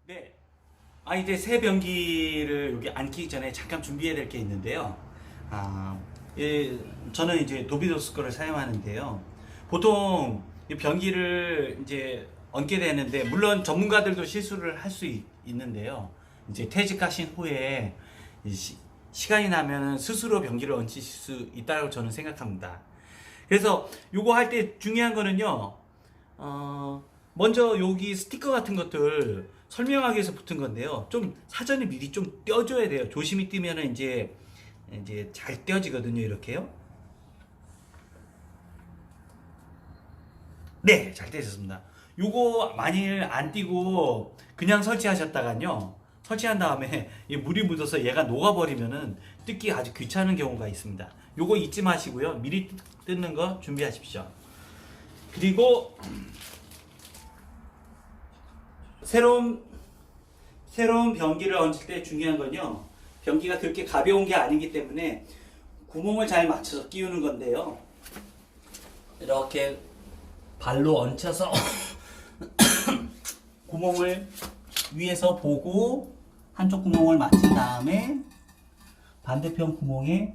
네. 이제 새 변기를 여기 안기 전에 잠깐 준비해야 될 게 있는데요. 아, 예, 저는 이제 도비도스 거를 사용하는데요. 보통 이 변기를 이제 얹게 되는데, 물론 전문가들도 실수를 할 수 있는데요. 이제 퇴직하신 후에 시간이 나면 스스로 변기를 얹으실 수 있다고 저는 생각합니다. 그래서 요거 할 때 중요한 거는요. 먼저 여기 스티커 같은 것들 설명하기 위해서 붙은 건데요. 좀 사전에 미리 좀 떼어줘야 돼요. 조심히 띄면은 이제 잘 떼어지거든요. 이렇게요. 네, 잘 떼졌습니다. 요거 만일 안 띄고 그냥 설치하셨다간요. 설치한 다음에 이 물이 묻어서 얘가 녹아버리면은 뜯기 아주 귀찮은 경우가 있습니다. 요거 잊지 마시고요. 미리 뜯는 거 준비하십시오. 그리고 새로운 변기를 얹을 때 중요한 건요. 변기가 그렇게 가벼운 게 아니기 때문에 구멍을 잘 맞춰서 끼우는 건데요. 이렇게 발로 얹혀서 구멍을 위에서 보고 한쪽 구멍을 맞춘 다음에 반대편 구멍에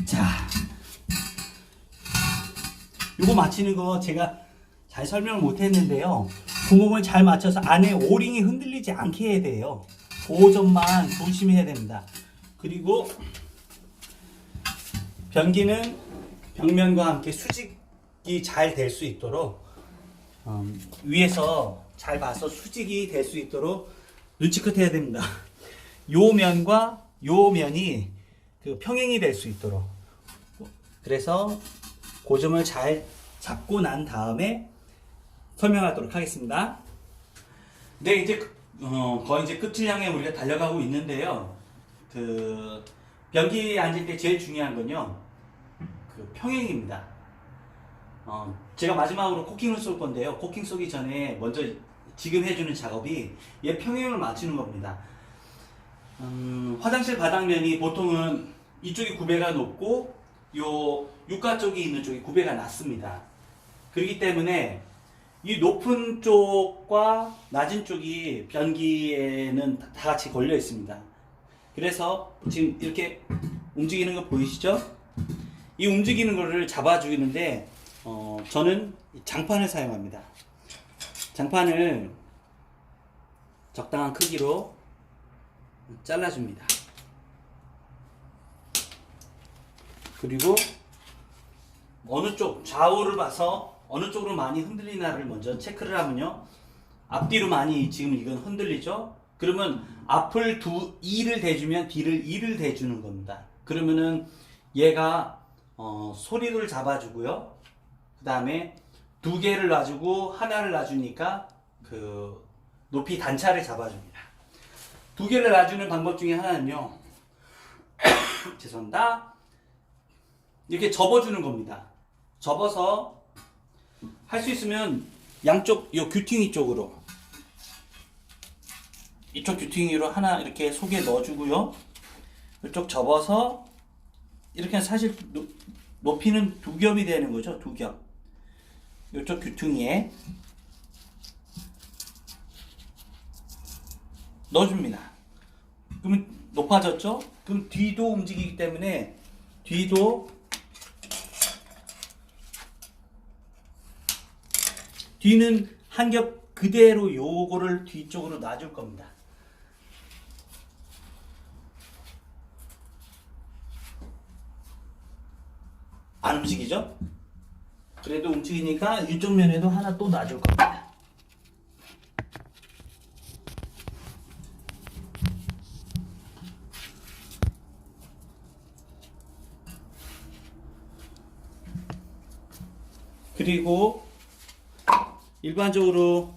자, 요거 맞히는 거 제가 잘 설명을 못 했는데요. 구멍을 잘 맞춰서 안에 오링이 흔들리지 않게 해야 돼요. 그 점만 조심해야 됩니다. 그리고 변기는 벽면과 함께 수직이 잘 될 수 있도록 위에서 잘 봐서 수직이 될 수 있도록 눈치껏 해야 됩니다. 요 면과 요 면이 그 평행이 될 수 있도록. 그래서 그 점을 잘 잡고 난 다음에 설명하도록 하겠습니다. 네, 이제 거의 이제 끝을 향해 우리가 달려가고 있는데요. 그 변기 앉을 때 제일 중요한 건요, 그 평행입니다. 제가 마지막으로 코킹을 쏠 건데요. 코킹 쏘기 전에 먼저 지금 해주는 작업이 얘 평행을 맞추는 겁니다. 화장실 바닥면이 보통은 이쪽이 구배가 높고 요 육가 쪽이 있는 쪽이 구배가 낮습니다. 그렇기 때문에 이 높은 쪽과 낮은 쪽이 변기에는 다 같이 걸려 있습니다. 그래서 지금 이렇게 움직이는 거 보이시죠? 이 움직이는 거를 잡아주는데 저는 장판을 사용합니다. 장판을 적당한 크기로 잘라줍니다. 그리고 어느 쪽 좌우를 봐서 어느 쪽으로 많이 흔들리나를 먼저 체크를 하면요. 앞뒤로 많이 지금 이건 흔들리죠? 그러면 앞을 2를 대주면 뒤를 2를 대주는 겁니다. 그러면은 얘가 소리를 잡아주고요. 그 다음에 2개를 놔주고 하나를 놔주니까 그 높이 단차를 잡아줍니다. 2개를 놔주는 방법 중에 하나는요. 죄송합니다. 이렇게 접어주는 겁니다. 접어서 할 수 있으면 양쪽 요 규팅이 쪽으로, 이쪽 규팅이로 하나 이렇게 속에 넣어주고요. 이쪽 접어서 이렇게 사실 높이는 2겹이 되는 거죠. 2겹. 이쪽 규퉁이에 넣어줍니다. 그러면 높아졌죠? 그럼 뒤도 움직이기 때문에 뒤는 한 겹 그대로 요거를 뒤쪽으로 놔줄 겁니다. 안 움직이죠? 그래도 움직이니까 이쪽 면에도 하나 또 놔줄 겁니다. 그리고 일반적으로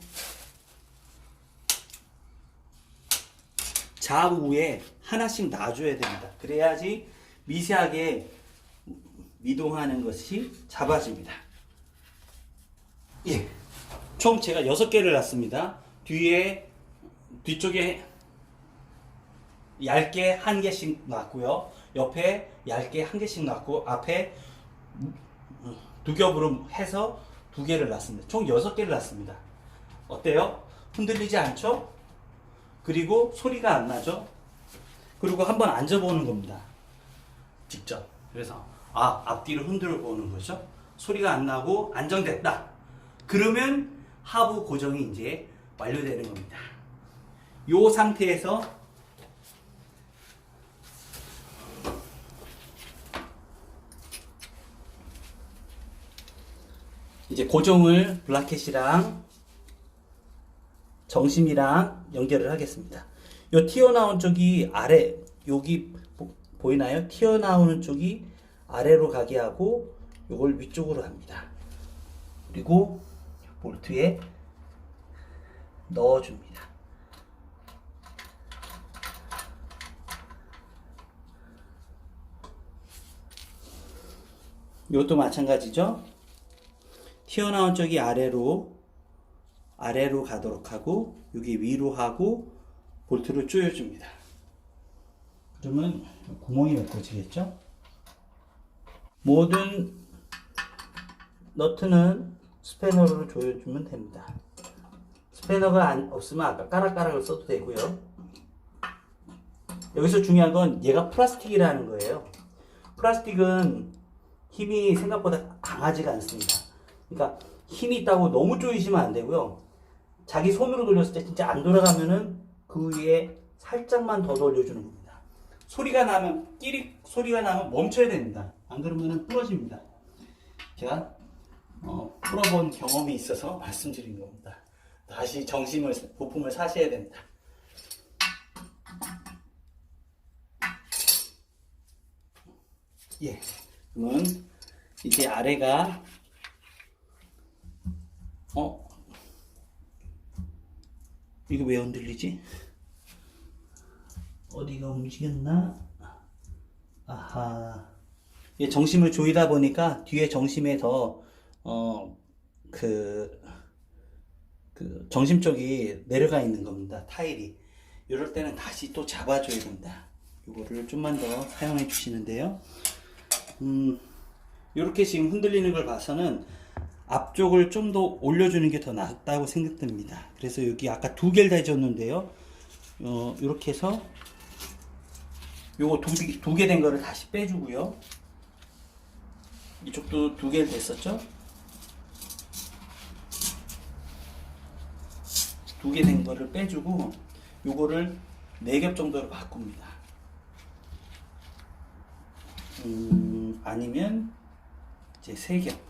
좌우에 하나씩 놔줘야 됩니다. 그래야지 미세하게 미동하는 것이 잡아집니다. 예. 총 제가 6개를 놨습니다. 뒤쪽에 얇게 한 개씩 놨고요. 옆에 얇게 한 개씩 놨고 앞에 두 겹으로 해서 두 개를 놨습니다. 총 6개를 놨습니다. 어때요? 흔들리지 않죠? 그리고 소리가 안 나죠? 그리고 한번 앉아보는 겁니다. 직접. 그래서 앞뒤로 흔들어 보는 거죠. 소리가 안 나고 안정됐다. 그러면 하부 고정이 이제 완료되는 겁니다. 이 상태에서 이제 고정을 브라켓이랑 정심이랑 연결을 하겠습니다. 요 튀어나온 쪽이 아래, 여기 보이나요? 튀어나오는 쪽이 아래로 가게 하고 요걸 위쪽으로 합니다. 그리고 볼트에 넣어줍니다. 이것도 마찬가지죠. 튀어나온 쪽이 아래로 가도록 하고 여기 위로 하고 볼트를 조여줍니다. 그러면 구멍이 메꿔지겠죠. 모든 너트는 스패너로 조여주면 됩니다. 스패너가 없으면 아까 까락까락을 써도 되고요. 여기서 중요한 건 얘가 플라스틱이라는 거예요. 플라스틱은 힘이 생각보다 강하지가 않습니다. 그러니까 힘이 있다고 너무 조이시면 안 되고요. 자기 손으로 돌렸을 때 진짜 안 돌아가면은 그 위에 살짝만 더 돌려주는 겁니다. 소리가 나면 끼릭 소리가 나면 멈춰야 됩니다. 안 그러면은 부러집니다. 제가 풀어본 경험이 있어서 말씀드린 겁니다. 다시 부품을 사셔야 됩니다. 예, 그러면 이제 아래가 이거 왜 흔들리지? 어디가 움직였나? 아하. 이 정심을 조이다 보니까 뒤에 정심에 더 정심 쪽이 내려가 있는 겁니다. 타일이. 이럴 때는 다시 또 잡아줘야 됩니다. 이거를 좀만 더 사용해 주시는데요. 이렇게 지금 흔들리는 걸 봐서는 앞쪽을 좀 더 올려주는 게 더 낫다고 생각됩니다. 그래서 여기 아까 2개를 다 해줬는데요. 이렇게 해서 요거 2개 된 거를 다시 빼주고요. 이쪽도 2개 됐었죠? 2개 된 거를 빼주고 요거를 4겹 정도로 바꿉니다. 아니면 이제 3겹.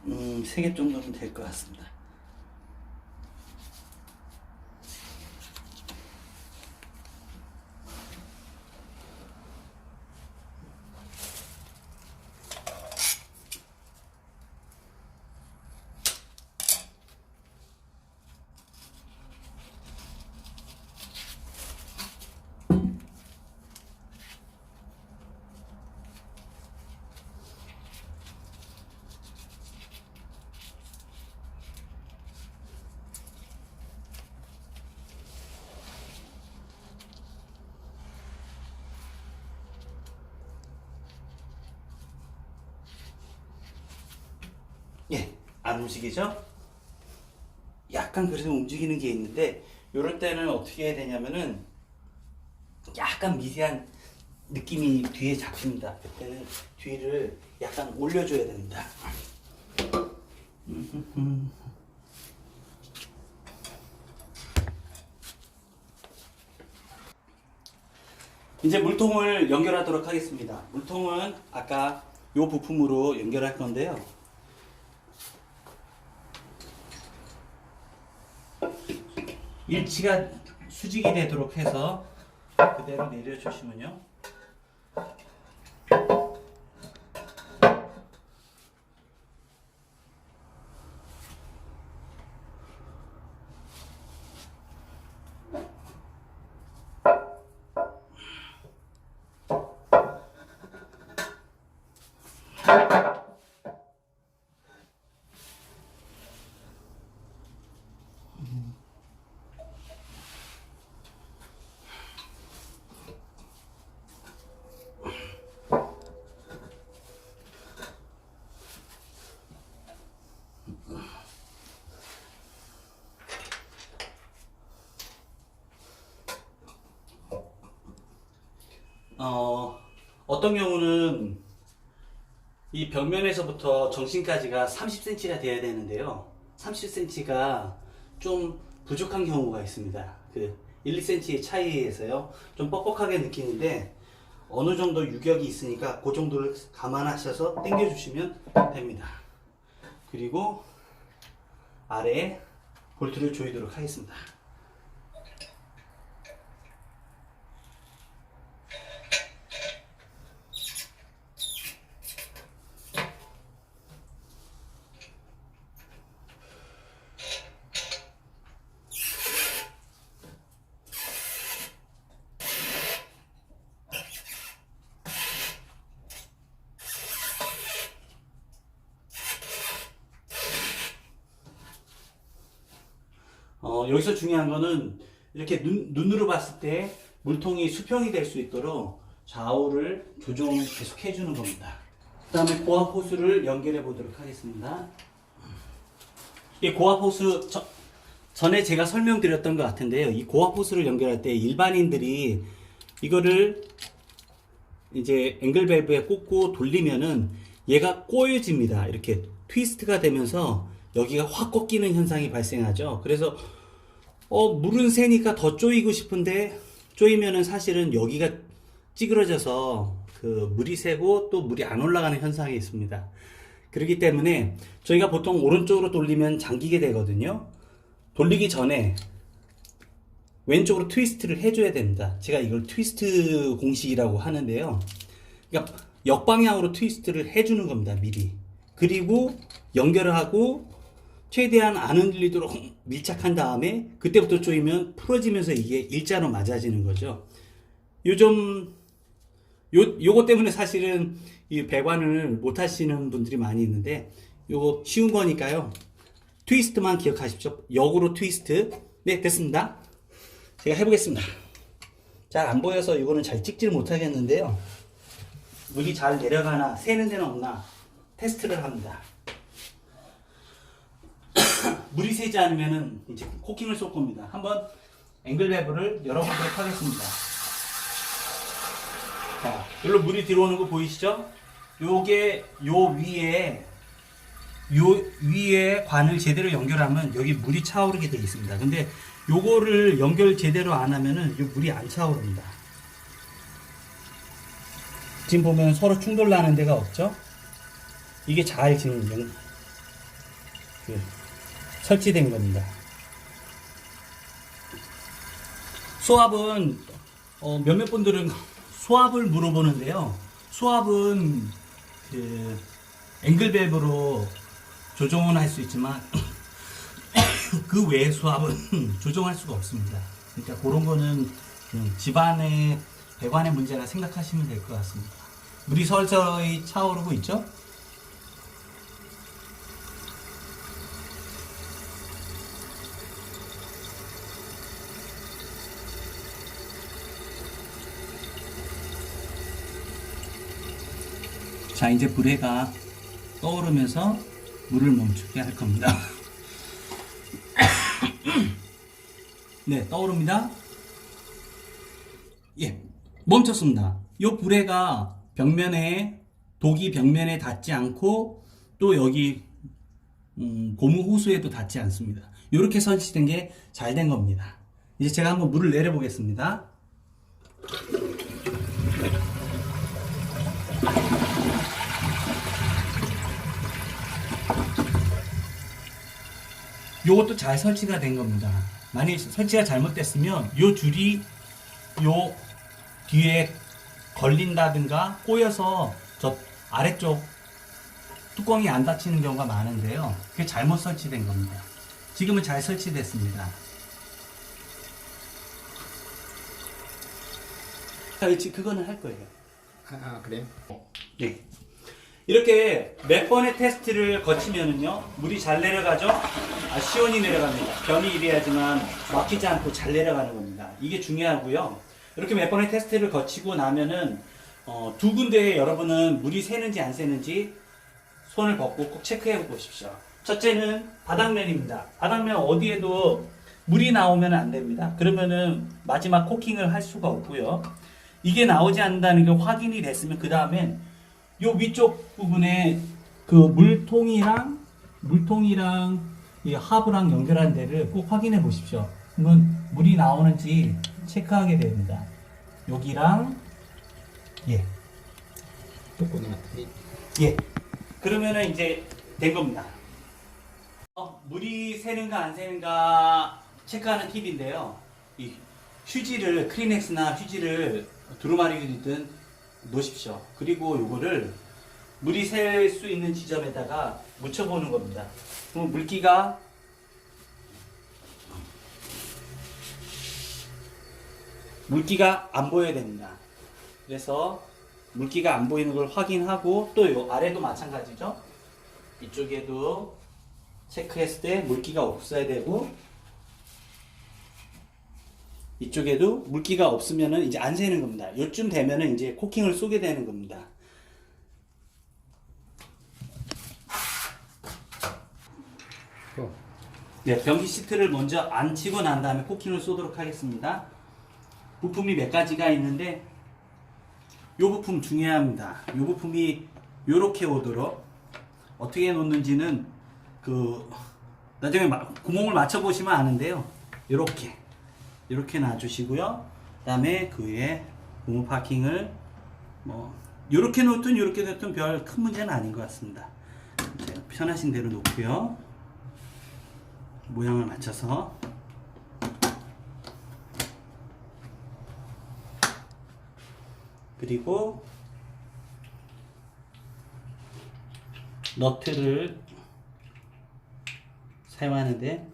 3개 정도면 될 것 같습니다. 예, 안 움직이죠? 약간 그래도 움직이는 게 있는데 요럴 때는 어떻게 해야 되냐면은 약간 미세한 느낌이 뒤에 잡힙니다. 그때는 뒤를 약간 올려줘야 됩니다. 이제 물통을 연결하도록 하겠습니다. 물통은 아까 요 부품으로 연결할 건데요. 일치가 수직이 되도록 해서 그대로 내려주시면요. 어떤 경우는 이 벽면에서부터 정심까지가 30cm가 돼야 되는데요. 30cm가 좀 부족한 경우가 있습니다. 그 1, 2cm의 차이에서요. 좀 뻑뻑하게 느끼는데 어느 정도 유격이 있으니까 그 정도를 감안하셔서 당겨 주시면 됩니다. 그리고 아래에 볼트를 조이도록 하겠습니다. 여기서 중요한 거는 이렇게 눈으로 봤을 때 물통이 수평이 될 수 있도록 좌우를 조정을 계속 해주는 겁니다. 그 다음에 고압 호스를 연결해 보도록 하겠습니다. 이 고압 호스 전에 제가 설명드렸던 것 같은데요. 이 고압 호스를 연결할 때 일반인들이 이거를 이제 앵글 밸브에 꽂고 돌리면은 얘가 꼬여집니다. 이렇게 트위스트가 되면서 여기가 확 꺾이는 현상이 발생하죠. 그래서 물은 새니까 더 조이고 싶은데 조이면은 사실은 여기가 찌그러져서 그 물이 새고 또 물이 안 올라가는 현상이 있습니다. 그렇기 때문에 저희가 보통 오른쪽으로 돌리면 잠기게 되거든요. 돌리기 전에 왼쪽으로 트위스트를 해줘야 됩니다. 제가 이걸 트위스트 공식이라고 하는데요. 그러니까 역방향으로 트위스트를 해주는 겁니다. 미리. 그리고 연결을 하고 최대한 안 흔들리도록 밀착한 다음에 그때부터 조이면 풀어지면서 이게 일자로 맞아지는 거죠. 요거 때문에 사실은 이 배관을 못 하시는 분들이 많이 있는데 요거 쉬운 거니까요. 트위스트만 기억하십시오. 역으로 트위스트. 네, 됐습니다. 제가 해보겠습니다. 잘 안 보여서 이거는 잘 찍지를 못하겠는데요. 물이 잘 내려가나 새는 데는 없나 테스트를 합니다. 물이 새지 않으면은 이제 코킹을 쏠 겁니다. 한번 앵글 밸브를 열어보도록 하겠습니다. 자, 여기로 물이 들어오는 거 보이시죠? 요게 요 위에 관을 제대로 연결하면 여기 물이 차오르게 되어 있습니다. 근데 요거를 연결 제대로 안 하면은 요 물이 안 차오릅니다. 지금 보면 서로 충돌 나는 데가 없죠? 이게 잘 지금 설치된 겁니다. 수압은 몇몇 분들은 수압을 물어보는데요. 수압은 그 앵글 밸브로 조정은 할 수 있지만 그 외의 수압은 조정할 수가 없습니다. 그러니까 그런 거는 집안의 배관의 문제라 생각하시면 될 것 같습니다. 물이 서서히 차오르고 있죠? 자, 이제 불에가 떠오르면서 물을 멈추게 할 겁니다. 네, 떠오릅니다. 예, 멈췄습니다. 이 불에가 독이 벽면에 닿지 않고 또 여기 고무 호수에도 닿지 않습니다. 이렇게 설치된 게 잘 된 겁니다. 이제 제가 한번 물을 내려 보겠습니다. 요것도 잘 설치가 된 겁니다. 만약 설치가 잘못됐으면 요 줄이 요 뒤에 걸린다든가 꼬여서 저 아래쪽 뚜껑이 안 닫히는 경우가 많은데요. 그게 잘못 설치된 겁니다. 지금은 잘 설치됐습니다. 자, 그거는 할 거예요. 그래요? 네. 이렇게 몇 번의 테스트를 거치면은요, 물이 잘 내려가죠? 시원히 내려갑니다. 변이 이래야지만 막히지 않고 잘 내려가는 겁니다. 이게 중요하고요. 이렇게 몇 번의 테스트를 거치고 나면은, 두 군데에 여러분은 물이 새는지 안 새는지 손을 벗고 꼭 체크해 보십시오. 첫째는 바닥면입니다. 바닥면 어디에도 물이 나오면 안 됩니다. 그러면은 마지막 코킹을 할 수가 없고요. 이게 나오지 않는다는 게 확인이 됐으면 그 다음엔 요 위쪽 부분에 그 물통이랑 이 하부랑 연결한 데를 꼭 확인해 보십시오. 그러면 물이 나오는지 체크하게 됩니다. 여기랑 예. 예. 그러면은 이제 된 겁니다. 물이 새는가 안 새는가 체크하는 팁인데요. 이 휴지를 크리넥스나 휴지를 두루마리든 놓으십시오. 그리고 요거를 물이 셀 수 있는 지점에다가 묻혀보는 겁니다. 그럼 물기가 안 보여야 됩니다. 그래서 물기가 안 보이는 걸 확인하고 또 요 아래도 마찬가지죠. 이쪽에도 체크했을 때 물기가 없어야 되고 이쪽에도 물기가 없으면은 이제 안 새는 겁니다. 요쯤 되면은 이제 코킹을 쏘게 되는 겁니다. 네, 변기 시트를 먼저 안 치고 난 다음에 코킹을 쏘도록 하겠습니다. 부품이 몇 가지가 있는데 요 부품 중요합니다. 요 부품이 요렇게 오도록 어떻게 놓는지는 나중에 구멍을 맞춰 보시면 아는데요. 요렇게 놔주시고요. 그 다음에 그 위에 고무 파킹을 요렇게 놓든 별 큰 문제는 아닌 것 같습니다. 편하신 대로 놓고요. 모양을 맞춰서 그리고 너트를 사용하는데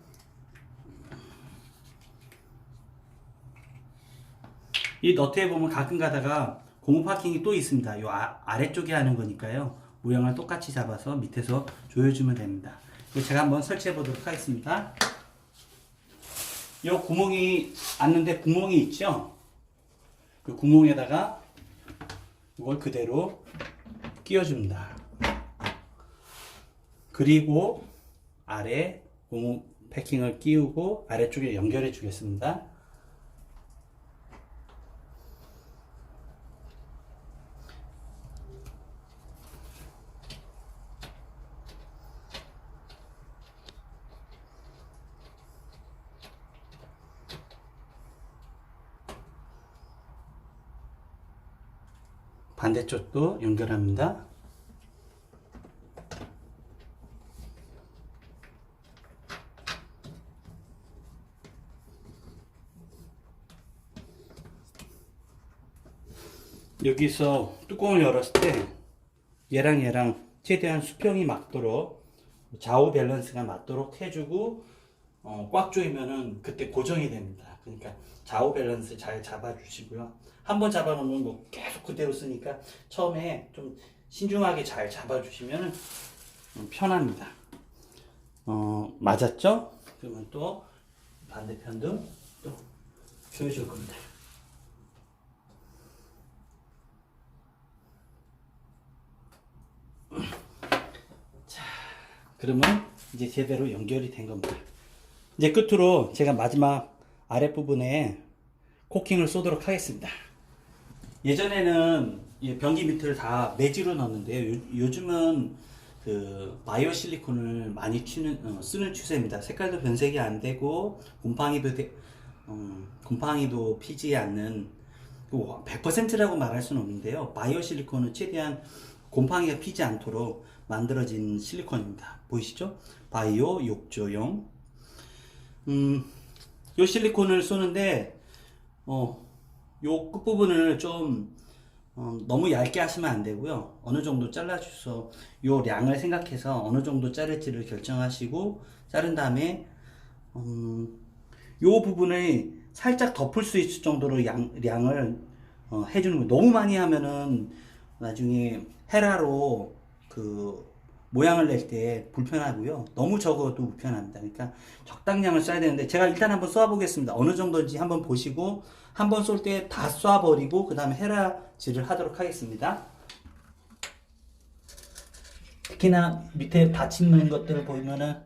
이 너트에 보면 가끔 가다가 고무 파킹이 또 있습니다. 요 아래쪽에 하는 거니까요. 모양을 똑같이 잡아서 밑에서 조여주면 됩니다. 제가 한번 설치해 보도록 하겠습니다. 요 구멍이 안는데 구멍이 있죠? 그 구멍에다가 이걸 그대로 끼워줍니다. 그리고 아래 고무 패킹을 끼우고 아래쪽에 연결해 주겠습니다. 반대쪽도 연결합니다. 여기서 뚜껑을 열었을 때 얘랑 최대한 수평이 맞도록 좌우 밸런스가 맞도록 해주고 꽉 조이면은 그때 고정이 됩니다. 그러니까 좌우 밸런스 잘 잡아주시고요. 한번 잡아놓으면 뭐 계속 그대로 쓰니까 처음에 좀 신중하게 잘 잡아주시면 편합니다. 맞았죠? 그러면 또 반대편도 또 조여줄 겁니다. 자, 그러면 이제 제대로 연결이 된 겁니다. 이제 끝으로 제가 마지막 아랫부분에 코킹을 쏘도록 하겠습니다. 예전에는 변기 밑을 다 매지로 넣었는데요. 요즘은 그 바이오 실리콘을 많이 쓰는 추세입니다. 색깔도 변색이 안 되고 곰팡이도 피지 않는 100%라고 말할 수는 없는데요. 바이오 실리콘은 최대한 곰팡이가 피지 않도록 만들어진 실리콘입니다. 보이시죠? 바이오 욕조용. 요 실리콘을 쏘는데 요 끝부분을 좀 너무 얇게 하시면 안 되고요. 어느 정도 잘라주셔서 요 량을 생각해서 어느 정도 자를지를 결정하시고 자른 다음에 요 부분을 살짝 덮을 수 있을 정도로 량을 해주는 거예요. 너무 많이 하면은 나중에 헤라로 그 모양을 낼 때 불편하고요. 너무 적어도 불편합니다. 그러니까 적당량을 써야 되는데 제가 일단 한번 쏴 보겠습니다. 어느 정도인지 한번 보시고 한번 쏠 때 다 쏴버리고 그 다음에 헤라질을 하도록 하겠습니다. 특히나 밑에 받침는 것들을 보면은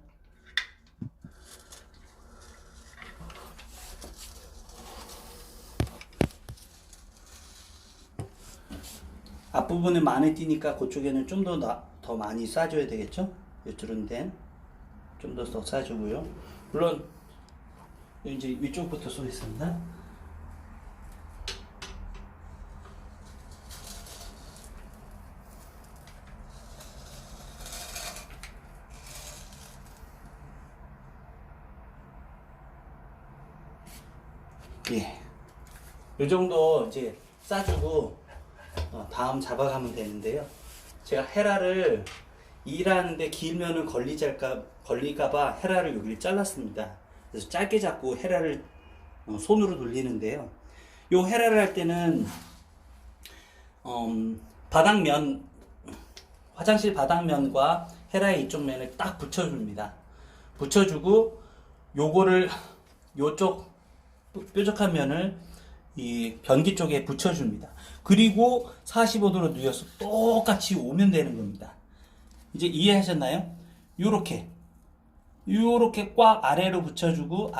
앞부분에 많이 띄니까 그쪽에는 좀 더 많이 쏴줘야 되겠죠? 이쪽은 좀 더 쏴주고요. 물론 이제 위쪽부터 쏘겠습니다. 예, 이 정도 이제 싸주고 다음 잡아가면 되는데요. 제가 헤라를 일하는데 길면은 걸릴까봐 헤라를 여기를 잘랐습니다. 그래서 짧게 잡고 헤라를 손으로 돌리는데요. 요 헤라를 할 때는 바닥면, 화장실 바닥면과 헤라의 이쪽 면을 딱 붙여줍니다. 붙여주고 요거를 요쪽 뾰족한 면을 이 변기 쪽에 붙여줍니다. 그리고 45도로 누워서 똑같이 오면 되는 겁니다. 이제 이해하셨나요? 요렇게 꽉 아래로 붙여주고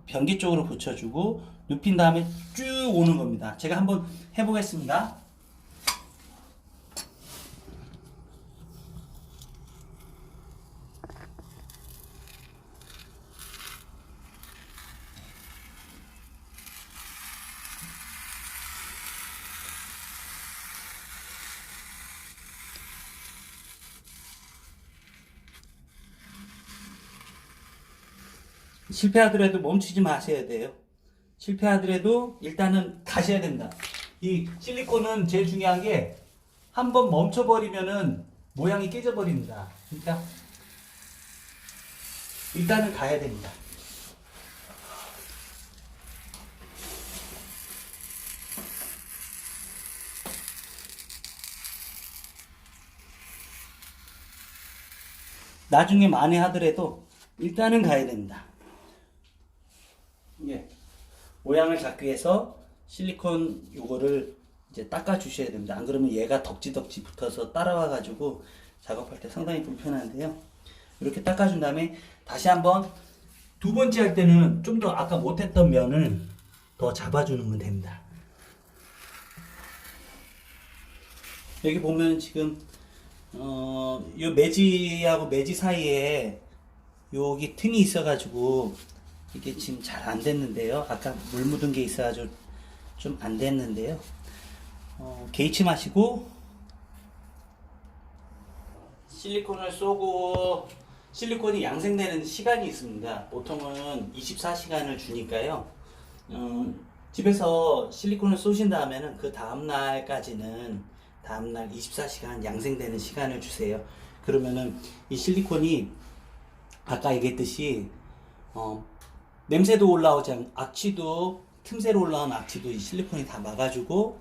변기 쪽으로 붙여주고 눕힌 다음에 쭉 오는 겁니다. 제가 한번 해보겠습니다. 실패하더라도 멈추지 마셔야 돼요. 실패하더라도 일단은 가셔야 된다. 이 실리콘은 제일 중요한 게 한번 멈춰버리면은 모양이 깨져버립니다. 그러니까 일단은 가야 됩니다. 나중에 만회하더라도 일단은 가야 됩니다. 예. 모양을 잡기 위해서 실리콘 요거를 이제 닦아 주셔야 됩니다. 안 그러면 얘가 덕지덕지 붙어서 따라와 가지고 작업할 때 상당히 불편한데요. 이렇게 닦아 준 다음에 다시 한번 두 번째 할 때는 좀 더 아까 못했던 면을 더 잡아 주는 건 됩니다. 여기 보면 지금 요 매지하고 매지 사이에 여기 틈이 있어 가지고 이게 지금 잘 안 됐는데요. 아까 물 묻은 게 있어가지고 좀 안 됐는데요. 개의치 마시고 실리콘을 쏘고 실리콘이 양생되는 시간이 있습니다. 보통은 24시간을 주니까요. 집에서 실리콘을 쏘신 다음에는 그 다음날까지는 다음날 24시간 양생되는 시간을 주세요. 그러면은 이 실리콘이 아까 얘기했듯이 냄새도 올라오지 않고 악취도 틈새로 올라온 악취도 이 실리콘이 다 막아주고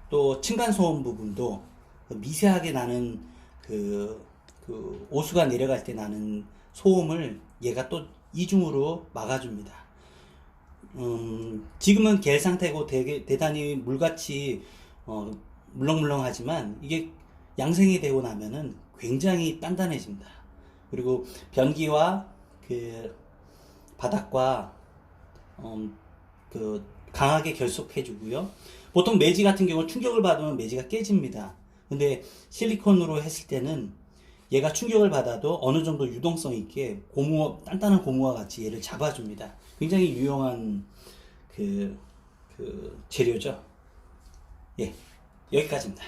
또 층간소음 부분도 미세하게 나는 그 오수가 내려갈 때 나는 소음을 얘가 또 이중으로 막아줍니다. 지금은 겔 상태고 대단히 물같이 물렁물렁하지만 이게 양생이 되고 나면은 굉장히 단단해집니다. 그리고 변기와 그 바닥과 강하게 결속해 주고요. 보통 매지 같은 경우 충격을 받으면 매지가 깨집니다. 근데 실리콘으로 했을 때는 얘가 충격을 받아도 어느 정도 유동성 있게 단단한 고무와 같이 얘를 잡아줍니다. 굉장히 유용한 재료죠. 예, 여기까지입니다.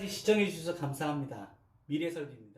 시청해 주셔서 감사합니다. 미래설비입니다.